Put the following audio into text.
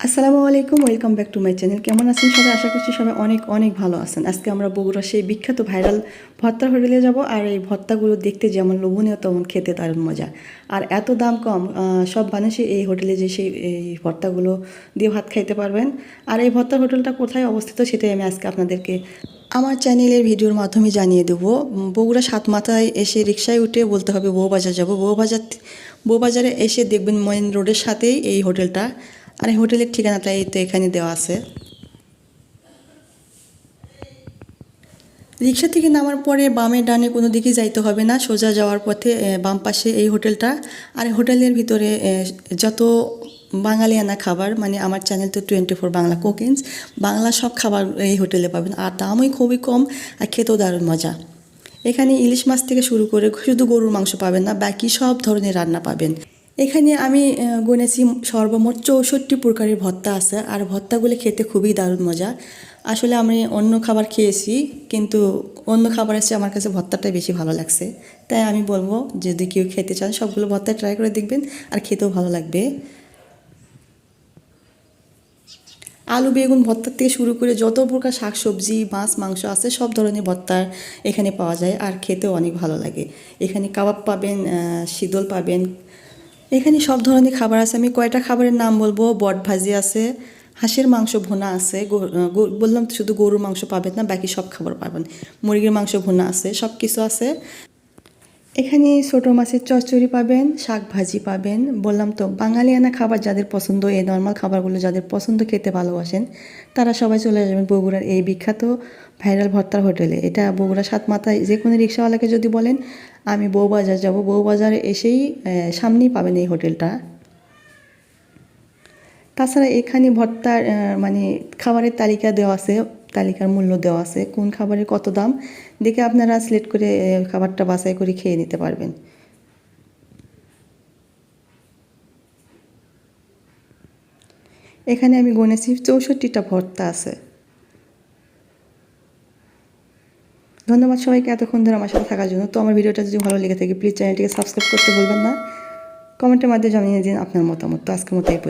আসসালামু আলাইকুম, welcome back to my channel. কেমন আছেন সবাই? আশা করছি সবাই অনেক অনেক ভালো আছেন। আজকে আমরা বগুড়া সেই বিখ্যাত ভাইরাল ভর্তার হোটেলে যাব। আর এই ভর্তাগুলো দেখতে যেমন লোভনীয় তেমন খেতে দারুণ মজা। আর এত দাম কম, সব মানুষই এই হোটেলে যে সেই এই ভর্তাগুলো দিয়ে ভাত খাইতে পারবেন। আর এই ভর্তার হোটেলটা কোথায় অবস্থিত সেটাই আমি আজকে আপনাদেরকে আমার চ্যানেলের ভিডিওর মাধ্যমে জানিয়ে দেবো। বগুড়া সাতমাথায় এসে রিকশায় উঠে বলতে হবে বউবাজার যাব। বউবাজারে এসে দেখবেন মেইন রোডের সাথেই এই হোটেলটা। আর এই হোটেলের ঠিকানাটা এই তো এখানে দেওয়া আছে। রিক্সা থেকে নামার পরে বামে ডানে কোনো দিকে যাইতে হবে না, সোজা যাওয়ার পথে বাম পাশে এই হোটেলটা। আর এই হোটেলের ভিতরে যত বাঙালিয়ানা খাবার, মানে আমার চ্যানেল তো 24 বাংলা কুকিংস, বাংলা সব খাবার এই হোটেলে পাবেন। আর দামই খুবই কম, আর খেতেও দারুণ মজা। এখানে ইলিশ মাছ থেকে শুরু করে শুধু গরুর মাংস পাবেন না, বাকি সব ধরনের রান্না পাবেন। এখানে আমি গুনেছি সর্বমোট 64 প্রকারের ভর্তা আছে। আর ভর্তাগুলো খেতে খুবই দারুণ মজা। আসলে আমি অন্য খাবার খেয়েছি, কিন্তু অন্য খাবারের চেয়ে আমার কাছে ভর্তাটাই বেশি ভালো লাগছে। তাই আমি বলবো যদি কেউ খেতে চান সবগুলো ভর্তা ট্রাই করে দেখবেন, আর খেতেও ভালো লাগবে। আলু বেগুন ভর্তার থেকে শুরু করে যত প্রকার শাকসবজি মাছ মাংস আছে সব ধরনের ভর্তা এখানে পাওয়া যায়, আর খেতেও অনেক ভালো লাগে। এখানে কাবাব পাবেন, শীতল পাবেন, এখানে সব ধরনের খাবার আছে। আমি কয়টা খাবারের নাম বলবো। বট ভাজি আছে, হাঁসের মাংস ভুনা আছে, বললাম তো শুধু গরুর মাংস পাবেন না, বাকি সব খাবার পাবেন। মুরগির মাংস ভুনা আছে, সব কিছু আছে। এখানে ছোটো মাছের চচ্চড়ি পাবেন, শাক ভাজি পাবেন। বললাম তো বাঙালিয়ানা খাবার যাদের পছন্দ, এই নর্মাল খাবারগুলো যাদের পছন্দ, খেতে ভালোবাসেন, তারা সবাই চলে যাবেন বগুড়ার এই বিখ্যাত ভাইরাল ভর্তার হোটেলে। এটা বগুড়া সাতমাথায় যে কোনো রিক্সাওয়ালাকে যদি বলেন আমি বউবাজার যাব, বউবাজারে এসেই সামনেই পাবেন এই হোটেলটা। তাছাড়া এখানে ভর্তার মানে খাবারের তালিকা দেওয়া আছে, তালিকার মূল্য দেওয়া আছে, কোন খাবারের কত দাম দেখে আপনারা সিলেক্ট করে খাবারটা বাছাই করে খেয়ে নিতে পারবেন। এখানে আমি গুনেছি 64টা ভর্তা আছে। ধন্যবাদ সবাইকে এতক্ষণ ধরে আমার সাথে থাকার জন্য। তো আমার ভিডিওটা যদি ভালো লেগে থাকে প্লিজ চ্যানেলটিকে সাবস্ক্রাইব করতে ভুলবেন না। কমেন্টের মাধ্যমে জানিয়ে দিন আপনার মতামত। তো আজকের মতো এই